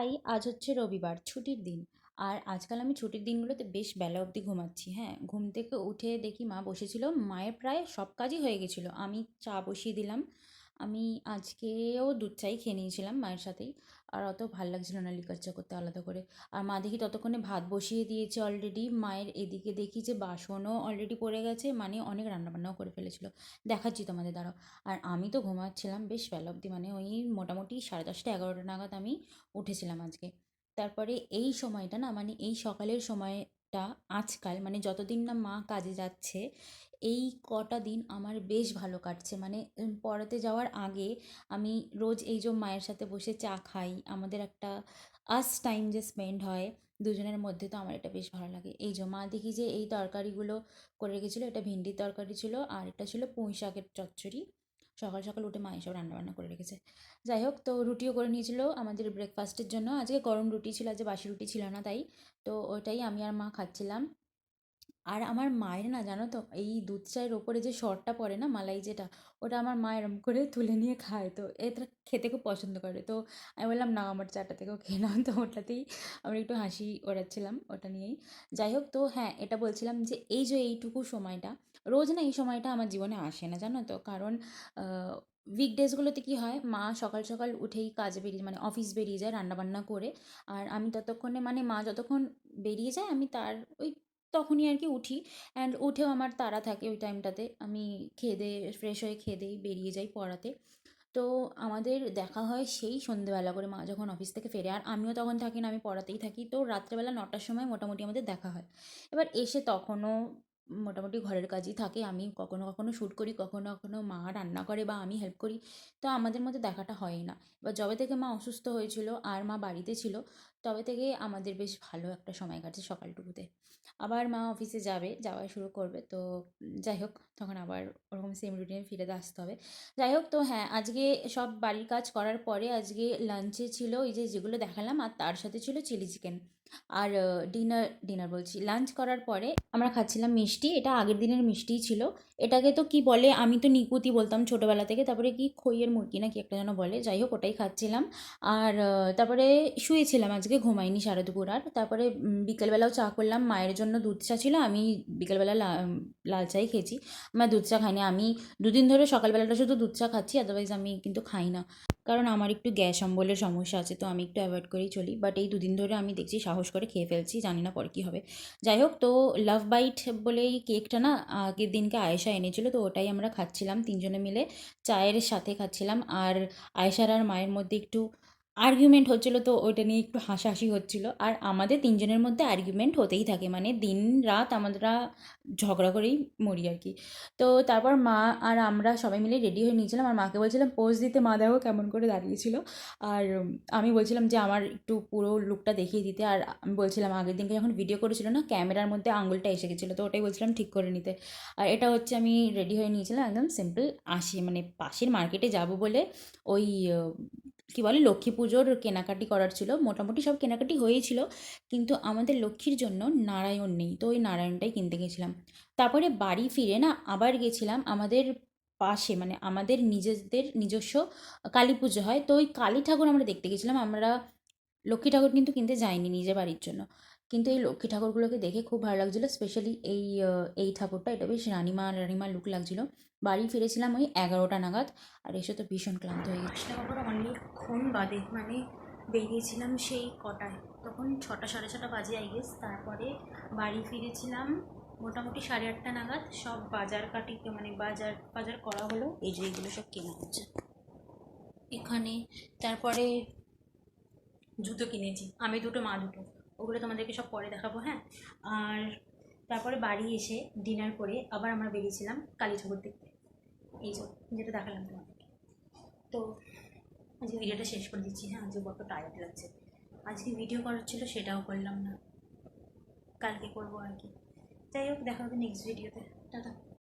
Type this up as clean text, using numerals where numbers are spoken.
High, আজ হচ্ছে রবিবার, ছুটির দিন। আর আজকাল আমি ছুটির দিনগুলোতে বেশ বেলা অবধি ঘুমাচ্ছি। হ্যাঁ, ঘুম থেকে উঠে দেখি মা বসেছিল। মায়ের প্রায় সব কাজই হয়ে গেছিলো। আমি চা বসিয়ে দিলাম। আমি আজকেও দুধ চাই খেয়ে নিয়েছিলাম মায়ের সাথেই। আর অত ভাল লাগছিল না লিকার চা করতে আলাদা করে। আর মা দেখি ততক্ষণে ভাত বসিয়ে দিয়েছে অলরেডি। মায়ের এদিকে দেখি যে বাসনও অলরেডি পড়ে গেছে, মানে অনেক রান্নাবান্নাও করে ফেলেছিল। দেখাচ্ছি তোমাদের, দাঁড়াও। আর আমি তো ঘুমাচ্ছিলাম বেশ বেলা অবধি, মানে ওই মোটামুটি 10:30 11টা নাগাদ আমি উঠেছিলাম আজকে। তারপরে এই সময়টা না, মানে এই সকালের সময়টা আজকাল, মানে যতদিন না মা কাজে যাচ্ছে, এই কটা দিন আমার বেশ ভালো কাটছে। মানে পড়াতে যাওয়ার আগে আমি রোজ এই যে মায়ের সাথে বসে চা খাই, আমাদের একটা টাইম যে স্পেন্ড হয় দুজনের মধ্যে, তো আমার এটা বেশ ভালো লাগে। এই যে মা দেখি যে এই তরকারিগুলো করে রেখেছিলো, এটা ভেন্ডির তরকারি ছিল আর এটা ছিল পুঁই শাকের চচ্চড়ি। সকাল সকাল উঠে মা এসব রান্নাবান্না করে রেখেছে। যাই হোক, তো রুটিও করে নিয়েছিল আমাদের ব্রেকফাস্টের জন্য। আজকে গরম রুটি ছিল, আজকে বাসি রুটি ছিল না, তাই তো ওটাই আমি আর মা খাচ্ছিলাম। আর আমার মায়ের না, জানো তো, এই দুধ চায়ের ওপরে যে সরটা পড়ে না, মালাই যেটা, ওটা আমার মা এরম করে তুলে নিয়ে খায়, তো এটা খেতে খুব পছন্দ করে। তো আমি বললাম না, আমার চাটা থেকেও খেয়ে নাও। তো ওটাতেই আমরা একটু হাসি ওড়াচ্ছিলাম ওটা নিয়েই। যাই হোক, তো হ্যাঁ, এটা বলছিলাম যে এই যে এইটুকু সময়টা, রোজ না এই সময়টা আমার জীবনে আসে না, জানো তো। কারণ উইকডেজগুলোতে কী হয়, মা সকাল সকাল উঠেই কাজে বেরিয়ে, মানে অফিস বেরিয়ে যায় রান্নাবান্না করে। আর আমি ততক্ষণে, মানে মা যতক্ষণ বেরিয়ে যায় আমি তার ওই তখনই আর কি উঠি। অ্যান্ড উঠেও আমার তাড়া থাকে ওই টাইমটাতে, আমি খেয়ে দিয়ে ফ্রেশ হয়ে খেয়ে দিয়েই বেরিয়ে যাই পড়াতে। তো আমাদের দেখা হয় সেই সন্ধেবেলা করে, মা যখন অফিস থেকে ফেরে, আর আমিও তখন থাকি না, আমি পড়াতেই থাকি। তো রাত্রেবেলা 9টার সময় মোটামুটি আমাদের দেখা হয়। এবার এসে তখনও মোটামুটি ঘরের কাজই থাকে, আমি কখনো কখনো শ্যুট করি, কখনো কখনো মা রান্না করে বা আমি হেল্প করি। তো আমাদের মধ্যে দেখাটা হয়ই না। এবার যবে থেকে মা অসুস্থ হয়েছিল আর মা বাড়িতে ছিল, তবে থেকে আমাদের বেশ ভালো একটা সময় কাটছে সকালটুকুতে। আবার মা অফিসে যাবে, যাওয়া শুরু করবে, তো যাই হোক, তখন আবার ওরকম সেম রুটিনে ফিরে আসতে হবে। যাই হোক, তো হ্যাঁ, আজকে সব বাড়ির কাজ করার পরে আজকে লাঞ্চে ছিল এই যে যেগুলো দেখালাম, আর তার সাথে ছিল চিলি চিকেন। আর ডিনার ডিনার বলছি, লাঞ্চ করার পরে আমরা খাচ্ছিলাম মিষ্টি। এটা আগের দিনের মিষ্টিই ছিল। এটাকে তো কি বলে, আমি তো নিকুতি বলতাম ছোটোবেলা থেকে, তারপরে কি খইয়ের মুরগি না কি একটা যেন বলে, যাই হোক ওটাই খাচ্ছিলাম। আর তারপরে শুয়েছিলাম, আজকে ঘুমাইনি সারা দুপুর। আর তারপরে বিকেলবেলাও চা করলাম, মায়ের জন্য দুধ চা ছিল, আমি বিকেলবেলা লাল চাই খেয়েছি। আমার দুধ চা খাইনি আমি, দুদিন ধরে সকালবেলাটা শুধু দুধ চা খাচ্ছি, আদারওয়াইজ আমি কিন্তু খাই না। কারণ আমার একটু গ্যাস অম্বলের সমস্যা আছে, তো আমি একটু অ্যাভয়েড করেই চলি। বাট এই দুদিন ধরে আমি দেখছি সাহস করে খেয়ে ফেলছি, জানি না পরে কী হবে। যাই হোক, তো লাভ বাইট বলে এই কেকটা না আগের দিনকে আয়েশা এনেছিল, তো ওটাই আমরা খাচ্ছিলাম তিনজনে মিলে, চায়ের সাথে খাচ্ছিলাম। আর আয়েশার আর মায়ের মধ্যে একটু আর্গুমেন্ট হচ্ছিলো, তো ওইটা নিয়ে একটু হাসাহাসি হচ্ছিলো। আর আমাদের তিনজনের মধ্যে আর্গুমেন্ট হতেই থাকে, মানে দিন রাত আমরা ঝগড়া করেই মরি আর কি। তো তারপর মা আর আমরা সবাই মিলে রেডি হয়ে নিয়েছিলাম, আর মাকে বলছিলাম পোজ দিতে, মা দেখো কেমন করে দাঁড়িয়েছিল। আর আমি বলছিলাম যে আমার একটু পুরো লুকটা দেখিয়ে দিতে। আর আমি বলছিলাম আগের দিনকে যখন ভিডিও করেছিল না, ক্যামেরার মধ্যে আঙুলটা এসে গেছিলো, তো ওটাই বলছিলাম ঠিক করে নিতে। আর এটা হচ্ছে আমি রেডি হয়ে নিয়েছিলাম একদম সিম্পল, মানে পাশের মার্কেটে যাব বলে ওই কী বলে, লক্ষ্মী পুজোর কেনাকাটি করার ছিল। মোটামুটি সব কেনাকাটি হয়েছিল, কিন্তু আমাদের লক্ষ্মীর জন্য নারায়ণ নেই, তো ওই নারায়ণটাই কিনতে গেছিলাম। তারপরে বাড়ি ফিরে না আবার গেছিলাম আমাদের পাশে, মানে আমাদের নিজেদের নিজস্ব কালী পুজো হয়, তো ওই কালী ঠাকুর আমরা দেখতে গেছিলাম। আমরা লক্ষ্মী ঠাকুর কিন্তু কিনতে যাইনি নিজের বাড়ির জন্য, কিন্তু এই লক্ষ্মী ঠাকুরগুলোকে দেখে খুব ভালো লাগছিলো। স্পেশালি এই ঠাকুরটা, এটা বেশ রানিমা রানিমা লুক লাগছিলো। বাড়ি ফিরেছিলাম ওই 11টা নাগাদ, আর এসে তো ভীষণ ক্লান্ত হয়ে গেছি। তারপর অনেকক্ষণ বাদে, মানে বেরিয়েছিলাম সেই কটায়, তখন 6টা 6:30 বাজে আই গেস। তারপরে বাড়ি ফিরেছিলাম মোটামুটি 8:30 নাগাদ। সব বাজার কাটি, মানে বাজার বাজার করা হলো, এই যে এইগুলো সব কেনা হচ্ছে এখানে। তারপরে জুতো কিনেছি, আমি দুটো মা দুটো, ওগুলো তোমাদেরকে সব পরে দেখাবো, হ্যাঁ। আর তারপরে বাড়ি এসে ডিনার করে আবার আমরা বেরিয়েছিলাম কালী ঠাকুর দেখতে, এই যে যেটা দেখালাম তোমাদেরকে। তো আজকে ভিডিওটা শেষ করে দিচ্ছি, হ্যাঁ। আজকে বড্ড টায়ার্ড লাগছে, আজকে ভিডিও করার ছিল সেটাও করলাম না, কালকে করবো আর কি। যাই হোক, দেখা হবে নেক্সট ভিডিওতে। টাটা।